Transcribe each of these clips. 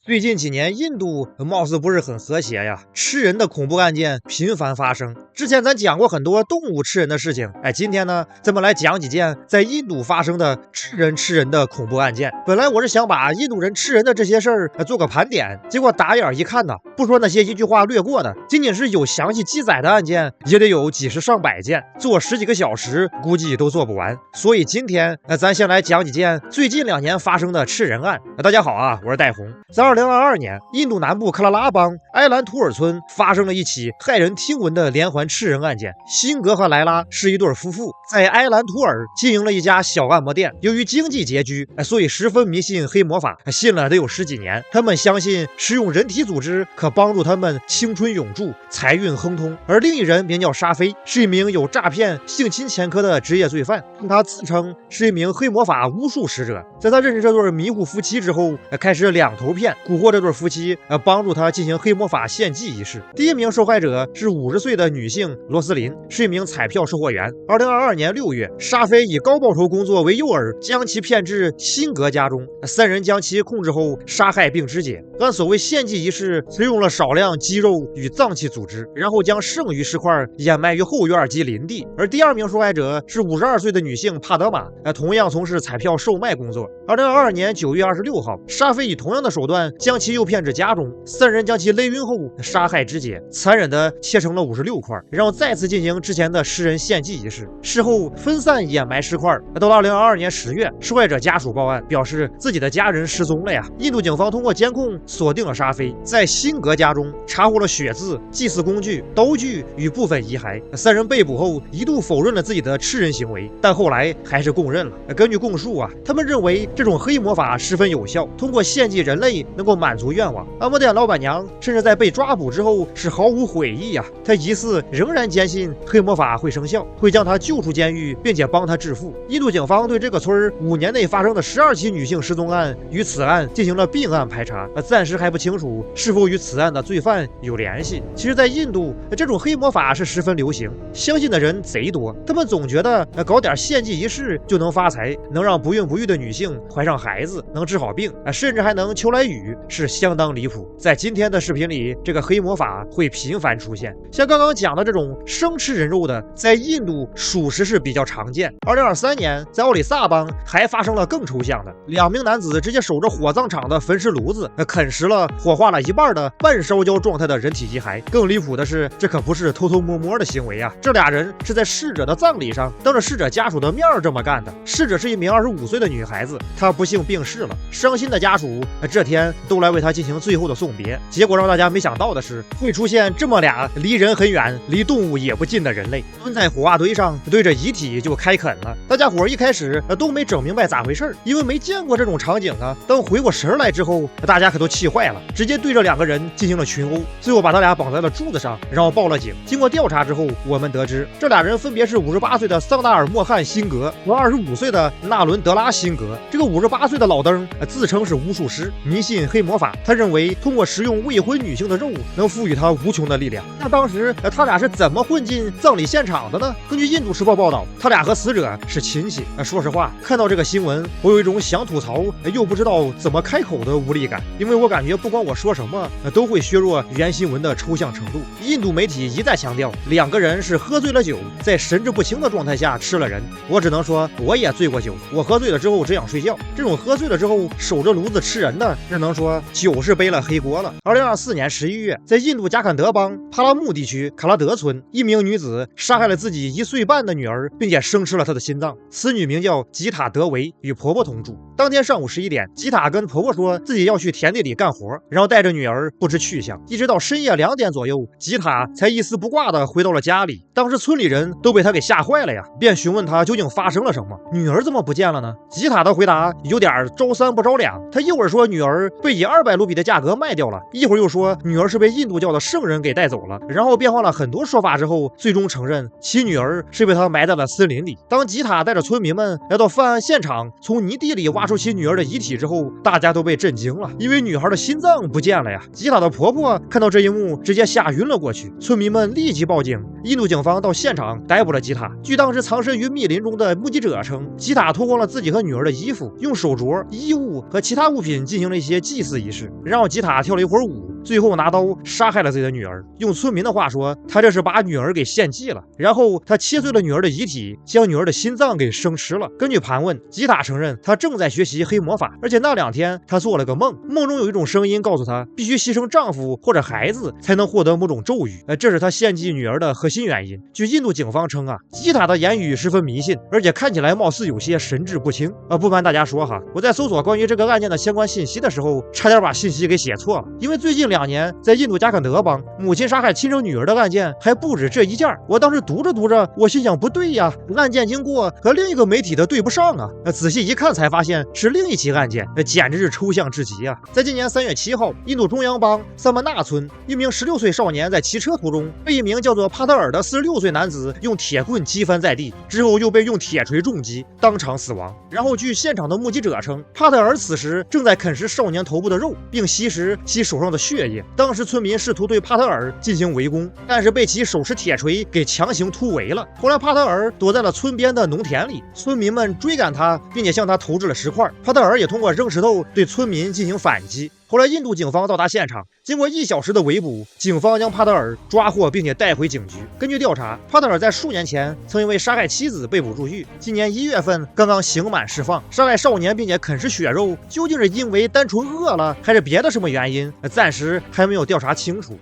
最近几年，印度貌似不是很和谐呀，吃人的恐怖案件频繁发生。之前咱讲过很多动物吃人的事情，今天呢，咱们来讲几件在印度发生的吃人的恐怖案件。本来我是想把印度人吃人的这些事儿做个盘点，结果打眼一看呢，不说那些一句话略过的，仅仅是有详细记载的案件，也得有几十上百件，做十几个小时估计都做不完。所以今天咱先来讲几件最近2年发生的吃人案。大家好啊，我是戴红。在2022年，印度南部克拉拉邦埃兰图尔村发生了一起骇人听闻的连环吃人案件。辛格和莱拉是一对夫妇，在埃兰图尔经营了一家小按摩店。由于经济拮据，所以十分迷信黑魔法，信了得有10几年。他们相信食用人体组织可帮助他们青春永驻、财运亨通。而另一人名叫沙菲，是一名有诈骗、性侵前科的职业罪犯。他自称是一名黑魔法巫术使者。在他认识这对迷糊夫妻之后，开始两头骗，蛊惑这对夫妻，帮助他进行黑魔法献祭仪式。第一名受害者是50岁的女性罗斯林，是一名彩票售货员。2022年6月，沙菲以高报酬工作为诱饵，将其骗至辛格家中。3人将其控制后杀害并肢解。按所谓献祭仪式，使用了少量肌肉与脏器组织，然后将剩余尸块掩埋于后院及林地。而第2名受害者是52岁的女性帕德玛，同样从事彩票售卖工作。2022年9月26号，沙菲以同样的手段将其诱骗至家中，3人将其勒晕后杀害肢解，残忍地切成了56块，然后再次进行之前的吃人献祭仪式。事后分散掩埋尸块。到了2022年10月，受害者家属报案，表示自己的家人失踪了呀。印度警方通过监控锁定了沙菲，在辛格家中查获了血渍、祭祀工具、刀具与部分遗骸。3人被捕后一度否认了自己的吃人行为，但后来还是供认了。根据供述他们认为这种黑魔法十分有效，通过献祭人类能够满足愿望。按摩店老板娘甚至在被抓捕之后是毫无悔意她疑似仍然坚信黑魔法会生效，会将她救出监狱，并且帮她致富。印度警方对这个村5年内发生的12起女性失踪案与此案进行了并案排查，暂时还不清楚是否与此案的罪犯有联系。其实在印度，这种黑魔法是十分流行，相信的人贼多，他们总觉得搞点献祭仪式就能发财，能让不孕不育的女性怀上孩子，能治好病，甚至还能求来雨，是相当离谱。在今天的视频里，这个黑魔法会频繁出现，像刚刚讲的这种生吃人肉的，在印度属实是比较常见。2023年，在奥里萨邦还发生了更抽象的，2名男子直接守着火葬场的焚尸炉子，啃食了火化了一半的半烧焦状态的人体遗骸。更离谱的是，这可不是偷偷摸摸的行为这俩人是在逝者的葬礼上当着逝者家属的面这么干的。逝者是一名25岁的女孩子，她不幸病逝了，伤心的家属这天都来为她进行最后的送别。结果让大家没想到的是，会出现这么俩离人很远、离动物也不近的人类，蹲在火化堆上对着遗体就开啃了。大家伙一开始都没整明白咋回事，因为没见过这种场景等回过神来之后，大家可都气坏了，直接对着2个人进行了群殴，最后把他俩绑在了柱子上，然后报了警。经过调查之后，我们得知这俩人分别是58岁的桑达尔莫汉辛格和25岁的纳伦德拉辛格。这个58岁的老登自称是巫术师，迷信黑魔法，他认为通过食用未婚女性的肉能赋予他无穷的力量。那当时他俩是怎么混进葬礼现场的呢？根据印度时报报道，他俩和死者是亲戚。说实话，看到这个新闻，我有一种想吐槽又不知道怎么开口的无力感，因为我感觉不管我说什么都会削弱原新闻的抽象程度。印度媒体一再强调2个人是喝醉了酒，在神志不清的状态下吃了人。我只能说我也醉过酒，我喝醉了之后这样睡觉，这种喝醉了之后守着炉子吃人的，只能说酒是背了黑锅了。2024年11月，在印度加坎德邦帕拉木地区卡拉德村，一名女子杀害了自己1岁半的女儿，并且生吃了她的心脏。此女名叫吉塔德维，与婆婆同住。当天上午11点，吉塔跟婆婆说自己要去田地里干活，然后带着女儿不知去向，一直到深夜2点左右，吉塔才一丝不挂的回到了家里。当时村里人都被他给吓坏了呀，便询问他究竟发生了什么，女儿怎么不见了呢？吉塔的回答有点招3不招2，他一会儿说女儿被以200卢比的价格卖掉了，一会儿又说女儿是被印度教的圣人给带走了，然后变换了很多说法之后，最终承认其女儿是被他埋在了森林里。当吉塔带着村民们来到犯案现场，从泥地里挖出其女儿的遗体之后，大家都被震惊了，因为女孩的心脏不见了呀。吉塔的婆婆看到这一幕，直接吓晕了过去，村民们立即报警，印度警方到现场逮捕了吉塔。据当时藏身于密林中的目击者称，吉塔脱光了自己和女儿的衣服，用手镯、衣物和其他物品进行了一些祭祭祀仪式，然后吉塔跳了一会儿舞，最后拿刀杀害了自己的女儿。用村民的话说，他这是把女儿给献祭了。然后他切碎了女儿的遗体，将女儿的心脏给生吃了。根据盘问，吉塔承认他正在学习黑魔法，而且那2天他做了个梦，梦中有一种声音告诉他，必须牺牲丈夫或者孩子才能获得某种咒语。这是他献祭女儿的核心原因。据印度警方称啊，吉塔的言语十分迷信，而且看起来貌似有些神志不清。不瞒大家说哈，我在搜索关于这个案件的相关信息的时候，差点把信息给写错了。因为最近2年，在印度加肯德邦，母亲杀害亲生女儿的案件还不止这一件。我当时读着，我心想不对呀，案件经过和另一个媒体的对不上啊。仔细一看才发现是另一起案件，简直是抽象至极啊！在今年3月7号，印度中央邦萨曼纳村，一名16岁少年在骑车途中被一名叫做帕特尔的46岁男子用铁棍击翻在地，之后又被用铁锤重击，当场死亡。然后据现场的目击者称，帕特尔此时正在啃食少年头部的肉，并吸食其手上的血液。当时村民试图对帕特尔进行围攻，但是被其手持铁锤给强行突围了。后来帕特尔躲在了村边的农田里，村民们追赶他，并且向他投掷了石块。帕特尔也通过扔石头对村民进行反击。后来印度警方到达现场，经过1小时的围捕，警方将帕特尔抓获并且带回警局。根据调查，帕特尔在数年前曾因为杀害妻子被捕入狱，今年1月份刚刚刑满释放。杀害少年并且啃食血肉，究竟是因为单纯饿了，还是别的什么原因？暂时还没有调查清楚。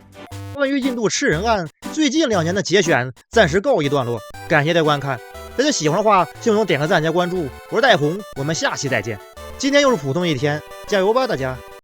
关于印度吃人案最近2年的节选暂时告一段落，感谢大家观看。大家喜欢的话，请用点个赞加关注。我是戴红，我们下期再见。今天又是普通一天，加油吧大家！